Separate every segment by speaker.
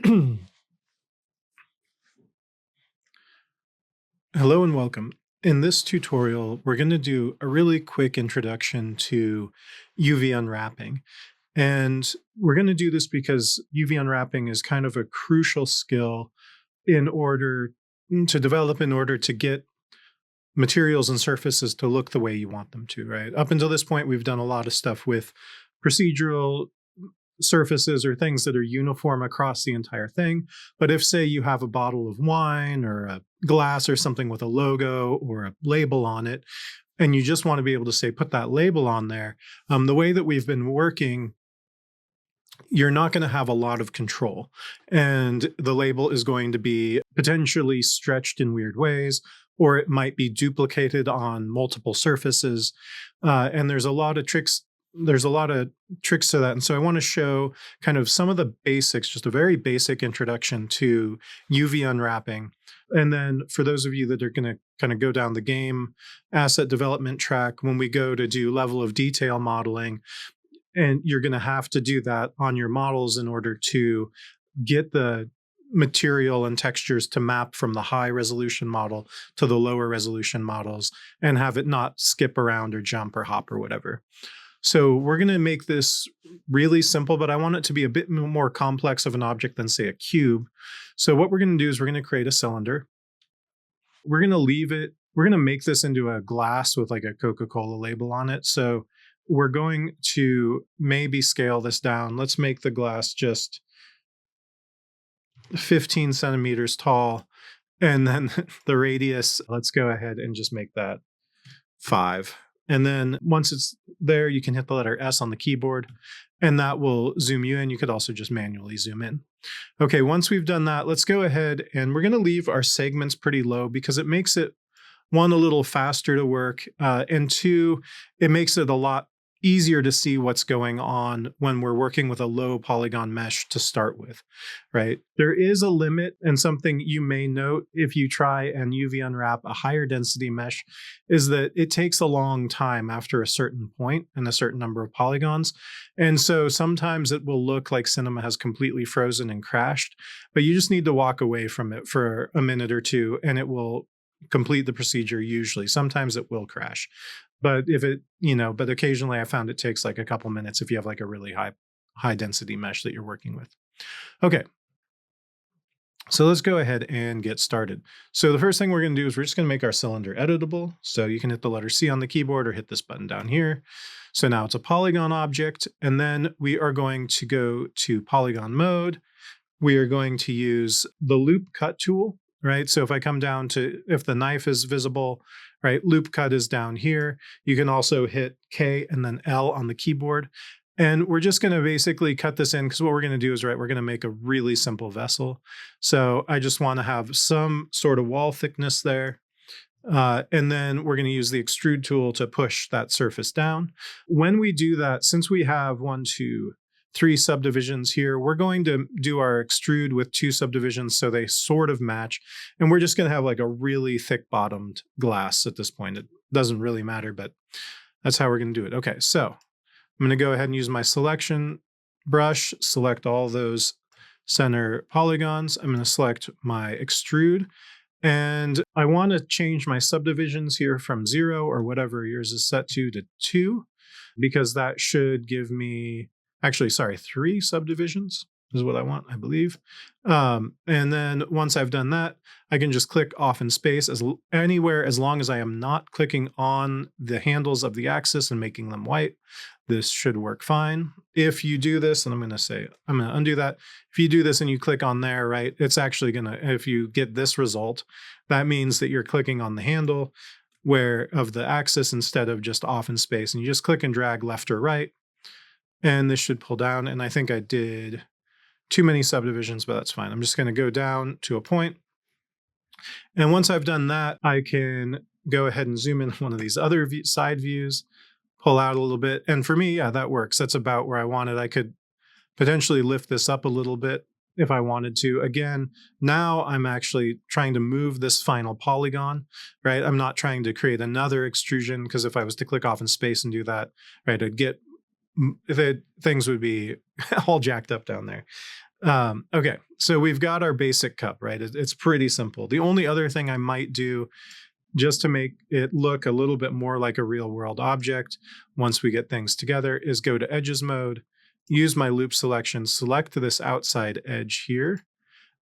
Speaker 1: Hello and welcome. In this tutorial, we're going to do a really quick introduction to UV unwrapping. And we're going to do this because UV unwrapping is kind of a crucial skill in order to develop, in order to get materials and surfaces to look the way you want them to, right? Up until this point, we've done a lot of stuff with procedural surfaces or things that are uniform across the entire thing. But if, say, you have a bottle of wine or a glass or something with a logo or a label on it, and you just want to be able to say, put that label on there, the way that we've been working, you're not going to have a lot of control. And the label is going to be potentially stretched in weird ways, or it might be duplicated on multiple surfaces. And there's a lot of tricks. There's a lot of tricks to that. And so I want to show kind of some of the basics, just a very basic introduction to UV unwrapping. And then for those of you that are going to kind of go down the game asset development track, when we go to do level of detail modeling, and you're going to have to do that on your models in order to get the material and textures to map from the high resolution model to the lower resolution models and have it not skip around or jump or hop or whatever. So we're going to make this really simple, but I want it to be a bit more complex of an object than, say, a cube. So what we're going to do is we're going to create a cylinder. We're going to leave it. We're going to make this into a glass with like a Coca-Cola label on it. So we're going to maybe scale this down. Let's make the glass just 15 centimeters tall. And then the radius, let's go ahead and just make that 5. And then once it's there, you can hit the letter S on the keyboard, and that will zoom you in. You could also just manually zoom in. Okay, once we've done that, let's go ahead and we're going to leave our segments pretty low because it makes it, one, a little faster to work, and two, it makes it a lot easier to see what's going on when we're working with a low polygon mesh to start with, right? There is a limit, and something you may note if you try and UV unwrap a higher density mesh is that it takes a long time after a certain point and a certain number of polygons. And so sometimes it will look like Cinema has completely frozen and crashed, but you just need to walk away from it for a minute or two and it will complete the procedure usually. Sometimes it will crash. But if it, but occasionally I found it takes like a couple minutes if you have like a really high density mesh that you're working with. Okay. So let's go ahead and get started. So the first thing we're going to do is we're just going to make our cylinder editable. So you can hit the letter C on the keyboard or hit this button down here. So now it's a polygon object. And then we are going to go to polygon mode. We are going to use the loop cut tool, right? So if I come down to, if the knife is visible, right, loop cut is down here. You can also hit K and then L on the keyboard. And we're just going to basically cut this in because what we're going to do is, right, we're going to make a really simple vessel. So I just want to have some sort of wall thickness there. And then we're going to use the extrude tool to push that surface down. When we do that, since we have 1, 2, 3 subdivisions here, we're going to do our extrude with 2 subdivisions so they sort of match. And we're just going to have like a really thick bottomed glass at this point. It doesn't really matter, but that's how we're going to do it. Okay, so I'm going to go ahead and use my selection brush, select all those center polygons. I'm going to select my extrude. And I want to change my subdivisions here from 0 or whatever yours is set to 2, because that should give me, actually, sorry, 3 subdivisions is what I want, I believe. And then once I've done that, I can just click off in space anywhere as long as I am not clicking on the handles of the axis and making them white. This should work fine. If you do this, and I'm going to undo that. If you do this and you click on there, right, it's actually going to, if you get this result, that means that you're clicking on the handle of the axis instead of just off in space. And you just click and drag left or right. And this should pull down. And I think I did too many subdivisions, but that's fine. I'm just going to go down to a point. And once I've done that, I can go ahead and zoom in one of these other side views, pull out a little bit. And for me, yeah, that works. That's about where I want it. I could potentially lift this up a little bit if I wanted to. Again, now I'm actually trying to move this final polygon, right? I'm not trying to create another extrusion, because if I was to click off in space and do that, right, things would be all jacked up down there. Okay, so we've got our basic cup, right? It's pretty simple. The only other thing I might do just to make it look a little bit more like a real world object once we get things together is go to edges mode, use my loop selection, select this outside edge here,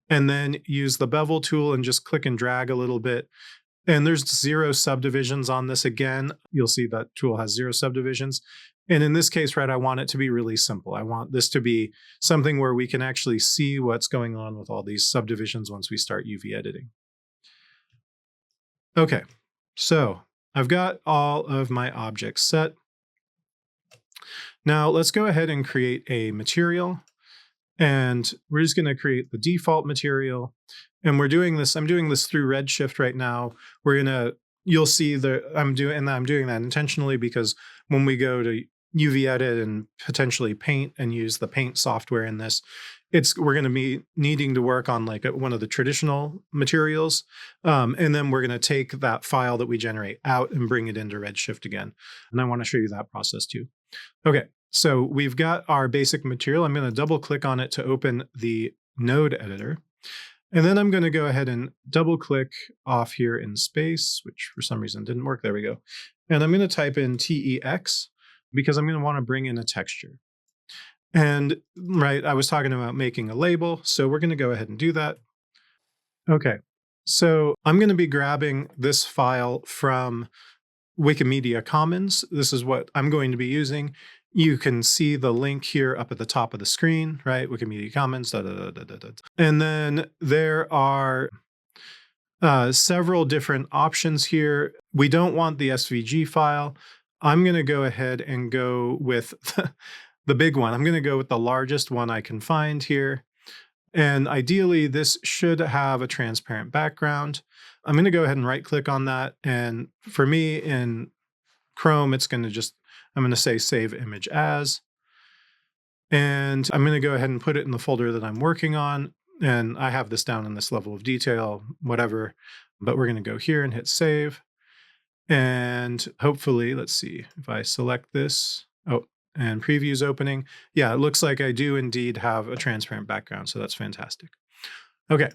Speaker 1: and then use the bevel tool and just click and drag a little bit. And there's 0 subdivisions on this again. You'll see that tool has 0 subdivisions. And in this case, right, I want it to be really simple. I want this to be something where we can actually see what's going on with all these subdivisions once we start UV editing. Okay, so I've got all of my objects set. Now let's go ahead and create a material. And we're just going to create the default material. And I'm doing this through Redshift right now. You'll see that I'm doing that intentionally because when we go to UV edit and potentially paint and use the paint software in this, we're going to be needing to work on like one of the traditional materials. And then we're going to take that file that we generate out and bring it into Redshift again. And I want to show you that process too. Okay. So we've got our basic material. I'm going to double click on it to open the node editor. And then I'm going to go ahead and double click off here in space, which for some reason didn't work. There we go. And I'm going to type in TEX because I'm going to want to bring in a texture. And right, I was talking about making a label. So we're going to go ahead and do that. Okay. So I'm going to be grabbing this file from Wikimedia Commons. This is what I'm going to be using. You can see the link here up at the top of the screen, right? Wikimedia Commons, da, da, da, da, da, da. And then there are several different options here. We don't want the SVG file. I'm going to go ahead and go with the big one. I'm going to go with the largest one I can find here. And ideally, this should have a transparent background. I'm going to go ahead and right click on that. And for me in Chrome, I'm going to say save image as. And I'm going to go ahead and put it in the folder that I'm working on. And I have this down in this level of detail, whatever. But we're going to go here and hit save. And hopefully, let's see if I select this. Oh, and preview's opening. Yeah, it looks like I do indeed have a transparent background. So that's fantastic. Okay,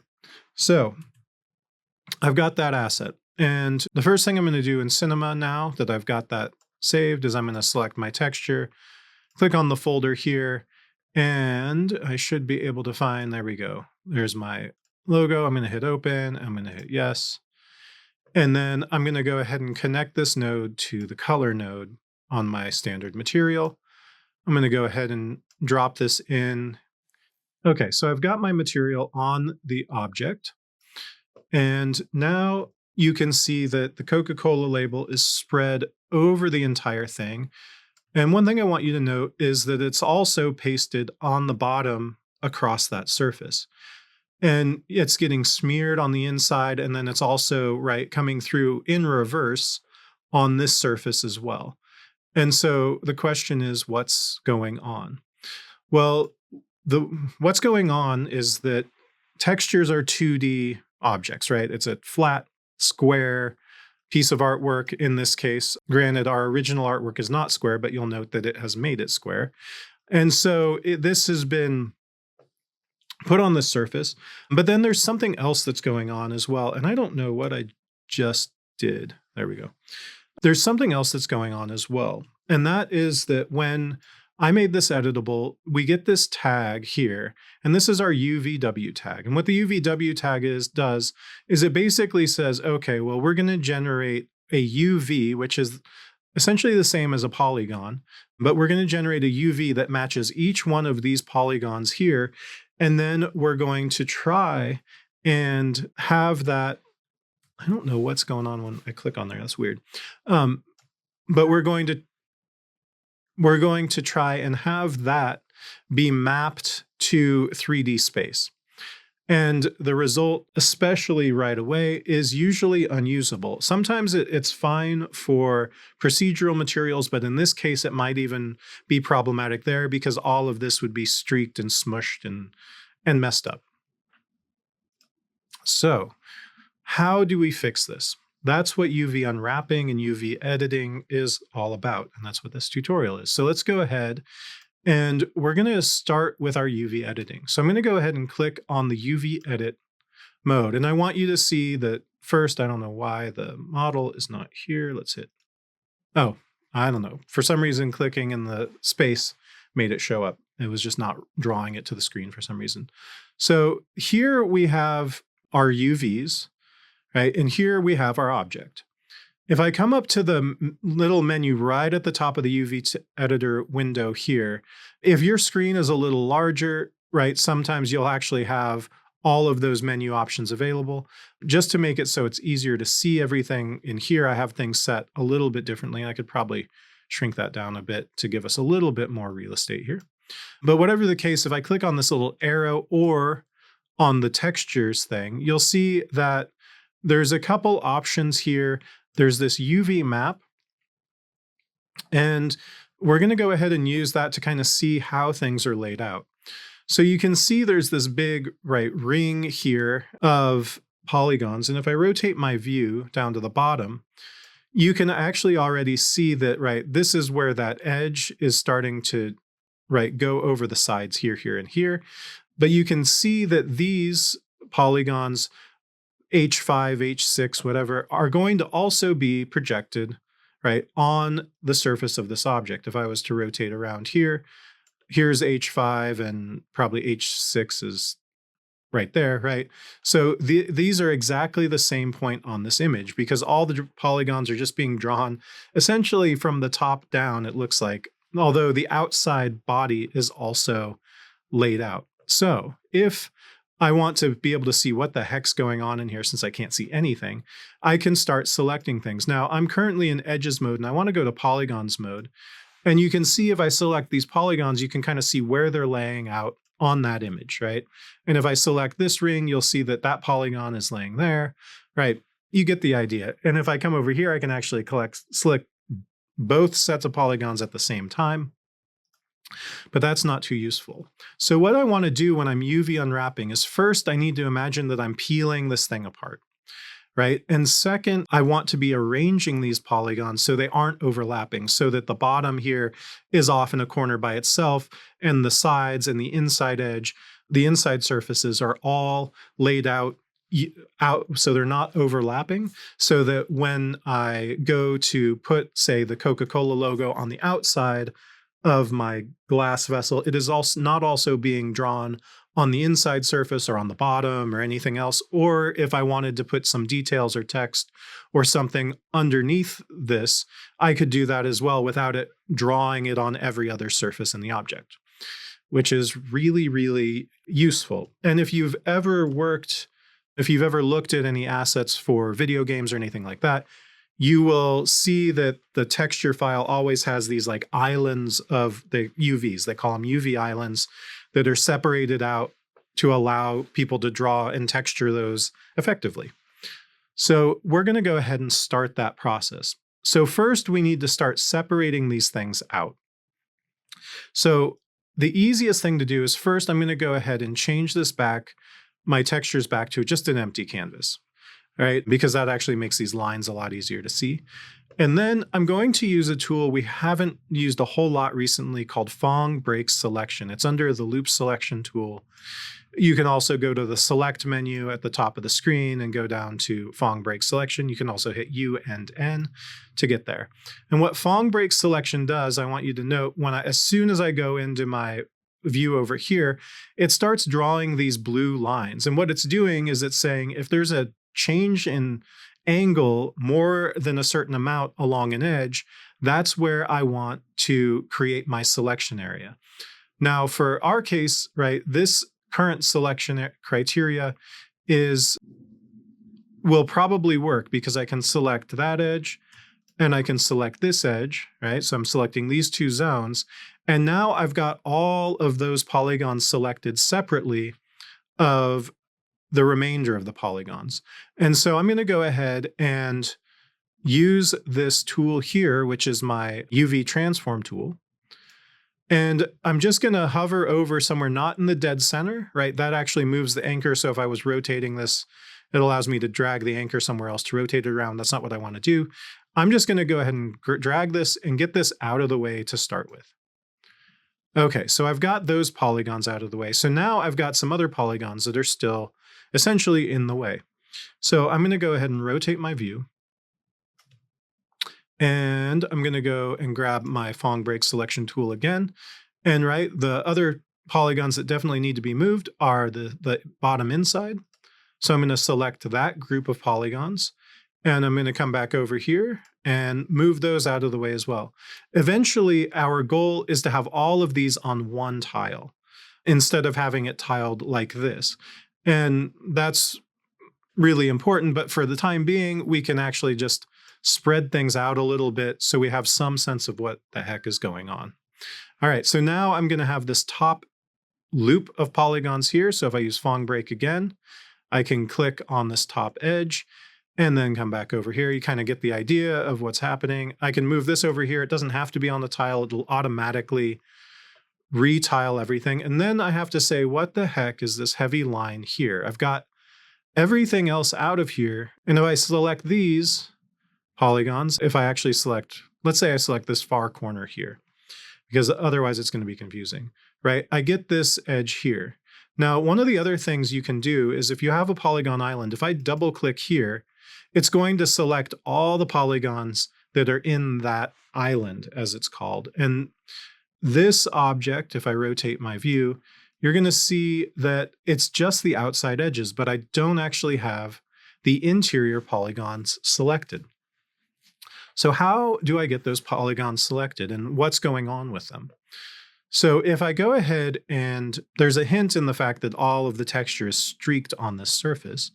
Speaker 1: so I've got that asset. And the first thing I'm going to do in Cinema now that I've got that saved is I'm going to select my texture, click on the folder here, and I should be able to find, there we go. There's my logo. I'm going to hit open. I'm going to hit yes. And then I'm going to go ahead and connect this node to the color node on my standard material. I'm going to go ahead and drop this in. Okay, so I've got my material on the object. And now you can see that the Coca-Cola label is spread over the entire thing. And one thing I want you to note is that it's also pasted on the bottom across that surface. And it's getting smeared on the inside, and then it's also, right, coming through in reverse on this surface as well. And so the question is, what's going on? Well, what's going on is that textures are 2D objects, right? It's a flat, square piece of artwork in this case. Granted, our original artwork is not square, but you'll note that it has made it square. And so this has been put on the surface, but then there's something else that's going on as well. And I don't know what I just did. There we go. There's something else that's going on as well. And that is that when I made this editable, we get this tag here, and this is our UVW tag. And what the UVW tag does is it basically says, okay, well, we're going to generate a UV, which is essentially the same as a polygon, but we're going to generate a UV that matches each one of these polygons here. And then we're going to try and have that. I don't know what's going on when I click on there. That's weird. But we're going to try and have that be mapped to 3D space. And the result, especially right away, is usually unusable. Sometimes it's fine for procedural materials, but in this case, it might even be problematic there because all of this would be streaked and smushed and messed up. So how do we fix this? That's what UV unwrapping and UV editing is all about. And that's what this tutorial is. So let's go ahead And we're going to start with our UV editing. So I'm going to go ahead and click on the UV edit mode. And I want you to see that first, I don't know why the model is not here. Let's hit, oh, I don't know. For some reason, clicking in the space made it show up. It was just not drawing it to the screen for some reason. So here we have our UVs, right? And here we have our object. If I come up to the little menu right at the top of the UV editor window here, if your screen is a little larger, right, sometimes you'll actually have all of those menu options available. Just to make it so it's easier to see everything in here, I have things set a little bit differently. I could probably shrink that down a bit to give us a little bit more real estate here. But whatever the case, if I click on this little arrow or on the textures thing, you'll see that there's a couple options here. There's this UV map, and we're going to go ahead and use that to kind of see how things are laid out. So you can see there's this big, right, ring here of polygons. And if I rotate my view down to the bottom, you can actually already see that, right, this is where that edge is starting to, right, go over the sides here, here, and here. But you can see that these polygons, H5, H6, whatever, are going to also be projected, right, on the surface of this object. If I was to rotate around here, here's H5 and probably H6 is right there, right? So these are exactly the same point on this image because all the polygons are just being drawn essentially from the top down, it looks like, although the outside body is also laid out. So if I want to be able to see what the heck's going on in here since I can't see anything, I can start selecting things. Now, I'm currently in edges mode and I want to go to polygons mode. And you can see if I select these polygons, you can kind of see where they're laying out on that image, right? And if I select this ring, you'll see that that polygon is laying there, right? You get the idea. And if I come over here, I can actually select both sets of polygons at the same time. But that's not too useful. So what I want to do when I'm UV unwrapping is first, I need to imagine that I'm peeling this thing apart, right? And second, I want to be arranging these polygons so they aren't overlapping, so that the bottom here is off in a corner by itself, and the sides and the inside edge, the inside surfaces are all laid out so they're not overlapping, so that when I go to put, say, the Coca-Cola logo on the outside of my glass vessel, it is also not also being drawn on the inside surface or on the bottom or anything else. Or if I wanted to put some details or text or something underneath this, I could do that as well without it drawing it on every other surface in the object, which is really, really useful. And if you've ever looked at any assets for video games or anything like that, you will see that the texture file always has these like islands of the UVs. They call them UV islands that are separated out to allow people to draw and texture those effectively. So we're going to go ahead and start that process. So first we need to start separating these things out. So the easiest thing to do is first I'm going to go ahead and change this back, my textures back to just an empty canvas. Right? Because that actually makes these lines a lot easier to see. And then I'm going to use a tool we haven't used a whole lot recently called Phong Break Selection. It's under the Loop Selection tool. You can also go to the Select menu at the top of the screen and go down to Phong Break Selection. You can also hit U and N to get there. And what Phong Break Selection does, I want you to note, as soon as I go into my view over here, it starts drawing these blue lines. And what it's doing is it's saying if there's a change in angle more than a certain amount along an edge, that's where I want to create my selection area. Now, for our case, right, this current selection criteria will probably work because I can select that edge and I can select this edge, right? So I'm selecting these two zones. And now I've got all of those polygons selected separately of the remainder of the polygons. And so I'm going to go ahead and use this tool here, which is my UV transform tool. And I'm just going to hover over somewhere not in the dead center, right? That actually moves the anchor. So if I was rotating this, it allows me to drag the anchor somewhere else to rotate it around. That's not what I want to do. I'm just going to go ahead and drag this and get this out of the way to start with. Okay, so I've got those polygons out of the way. So now I've got some other polygons that are still essentially in the way. So I'm going to go ahead and rotate my view. And I'm going to go and grab my Phong break selection tool again. And the other polygons that definitely need to be moved are the bottom inside. So I'm going to select that group of polygons. And I'm going to come back over here and move those out of the way as well. Eventually, our goal is to have all of these on one tile instead of having it tiled like this. And that's really important, but for the time being, we can actually just spread things out a little bit so we have some sense of what the heck is going on. All right, so now I'm going to have this top loop of polygons here. So if I use Phong break again, I can click on this top edge and then come back over here. You kind of get the idea of what's happening. I can move this over here. It doesn't have to be on the tile. It'll automatically retile everything. And then I have to say, what the heck is this heavy line here? I've got everything else out of here. And if I select these polygons, if I actually select, let's say I select this far corner here, because otherwise it's going to be confusing, right? I get this edge here. Now, one of the other things you can do is if you have a polygon island, if I double click here, it's going to select all the polygons that are in that island, as it's called. And this object, if I rotate my view, you're going to see that it's just the outside edges, but I don't actually have the interior polygons selected. So how do I get those polygons selected and what's going on with them? So if I go ahead and there's a hint in the fact that all of the texture is streaked on this surface.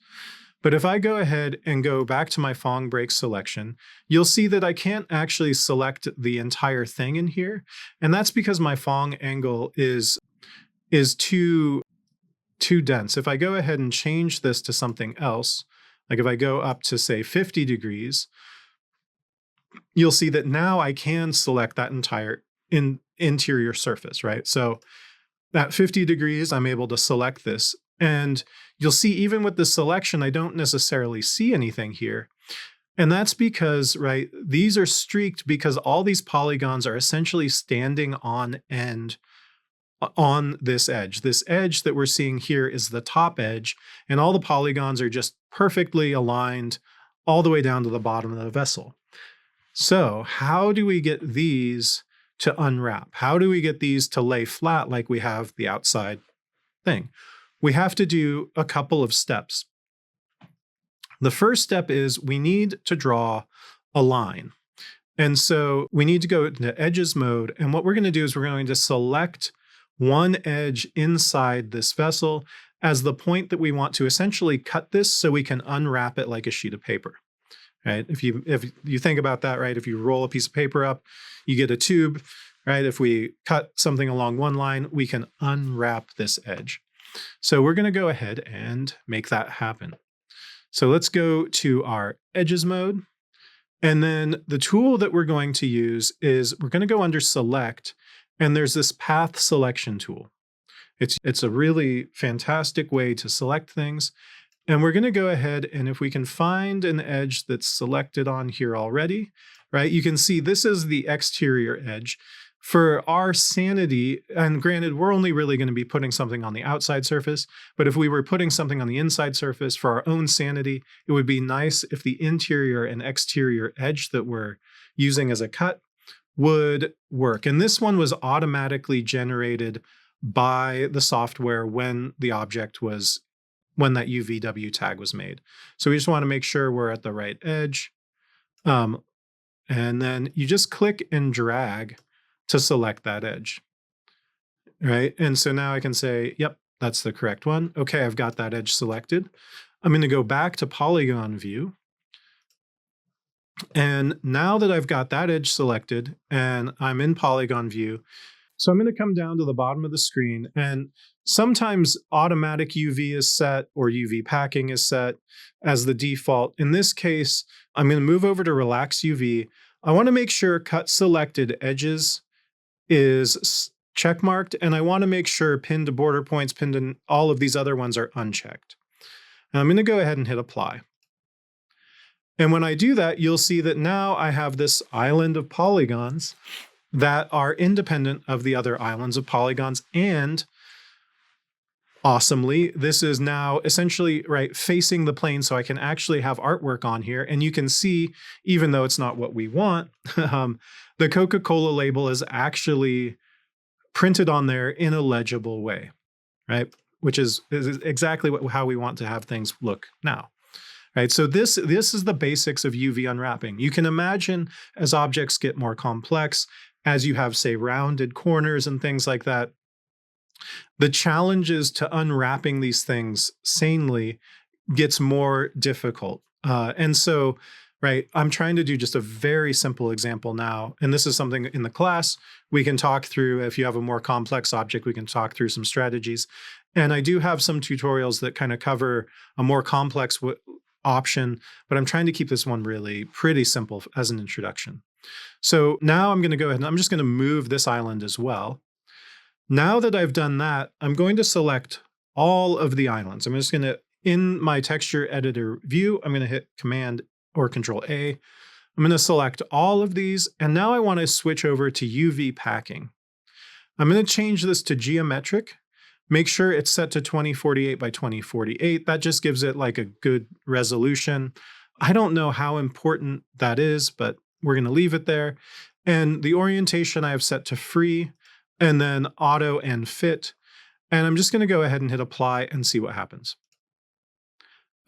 Speaker 1: But if I go ahead and go back to my Phong break selection, you'll see that I can't actually select the entire thing in here. And that's because my Phong angle is too dense. If I go ahead and change this to something else, like if I go up to say 50 degrees, you'll see that now I can select that entire interior surface, right? So at 50 degrees, I'm able to select this. And you'll see even with the selection, I don't necessarily see anything here. And that's because, right, these are streaked because all these polygons are essentially standing on end on this edge. This edge that we're seeing here is the top edge, and all the polygons are just perfectly aligned all the way down to the bottom of the vessel. So how do we get these to unwrap? How do we get these to lay flat like we have the outside thing? We have to do a couple of steps. The first step is we need to draw a line. And so we need to go into edges mode. And what we're going to do is we're going to select one edge inside this vessel as the point that we want to essentially cut this so we can unwrap it like a sheet of paper. Right? If you think about that, right? If you roll a piece of paper up, you get a tube, right? If we cut something along one line, we can unwrap this edge. So we're going to go ahead and make that happen. So let's go to our edges mode. And then the tool that we're going to use is we're going to go under select, and there's this path selection tool. It's a really fantastic way to select things. And we're going to go ahead, and if we can find an edge that's selected on here already, right? You can see this is the exterior edge. For our sanity, and granted, we're only really going to be putting something on the outside surface, but if we were putting something on the inside surface for our own sanity, it would be nice if the interior and exterior edge that we're using as a cut would work. And this one was automatically generated by the software when that UVW tag was made. So we just want to make sure we're at the right edge. And then you just click and drag to select that edge, right? And so now I can say, yep, that's the correct one. Okay, I've got that edge selected. I'm going to go back to polygon view. And now that I've got that edge selected and I'm in polygon view, so I'm going to come down to the bottom of the screen, and sometimes automatic UV is set or UV packing is set as the default. In this case, I'm going to move over to relax UV. I want to make sure cut selected edges is checkmarked, and I want to make sure pinned to border points, pinned in all of these other ones are unchecked. And I'm going to go ahead and hit apply. And when I do that, you'll see that now I have this island of polygons that are independent of the other islands of polygons. And awesomely, this is now essentially right facing the plane, so I can actually have artwork on here. And you can see, even though it's not what we want, the Coca-Cola label is actually printed on there in a legible way, right? Which is exactly how we want to have things look now. Right, so this is the basics of UV unwrapping. You can imagine as objects get more complex, as you have, say, rounded corners and things like that, the challenges to unwrapping these things sanely gets more difficult. And so, right, I'm trying to do just a very simple example now. And this is something in the class we can talk through. If you have a more complex object, we can talk through some strategies. And I do have some tutorials that kind of cover a more complex option, but I'm trying to keep this one really pretty simple as an introduction. So now I'm going to go ahead and I'm just going to move this island as well. Now that I've done that, I'm going to select all of the islands. I'm just going to, in my texture editor view, I'm going to hit Command or Control A. I'm going to select all of these. And now I want to switch over to UV packing. I'm going to change this to geometric. Make sure it's set to 2048 by 2048. That just gives it like a good resolution. I don't know how important that is, but we're going to leave it there. And the orientation I have set to free, and then auto and fit. And I'm just going to go ahead and hit apply and see what happens.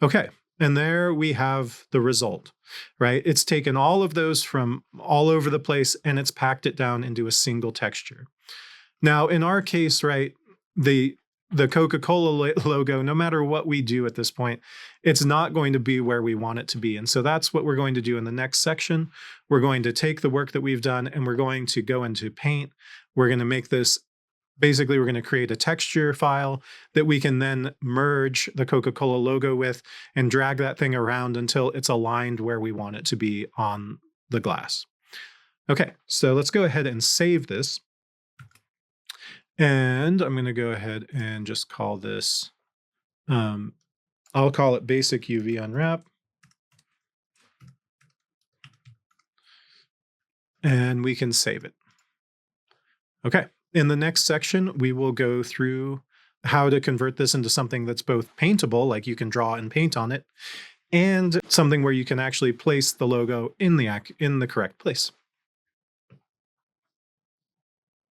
Speaker 1: Okay, and there we have the result, right? It's taken all of those from all over the place and it's packed it down into a single texture. Now, in our case, right, the Coca-Cola logo, no matter what we do at this point, it's not going to be where we want it to be. And so that's what we're going to do in the next section. We're going to take the work that we've done and we're going to go into Paint. We're going to make this, basically, we're going to create a texture file that we can then merge the Coca-Cola logo with and drag that thing around until it's aligned where we want it to be on the glass. Okay, so let's go ahead and save this. And I'm going to go ahead and just call this, I'll call it Basic UV Unwrap. And we can save it. Okay, in the next section, we will go through how to convert this into something that's both paintable, like you can draw and paint on it, and something where you can actually place the logo in the correct place.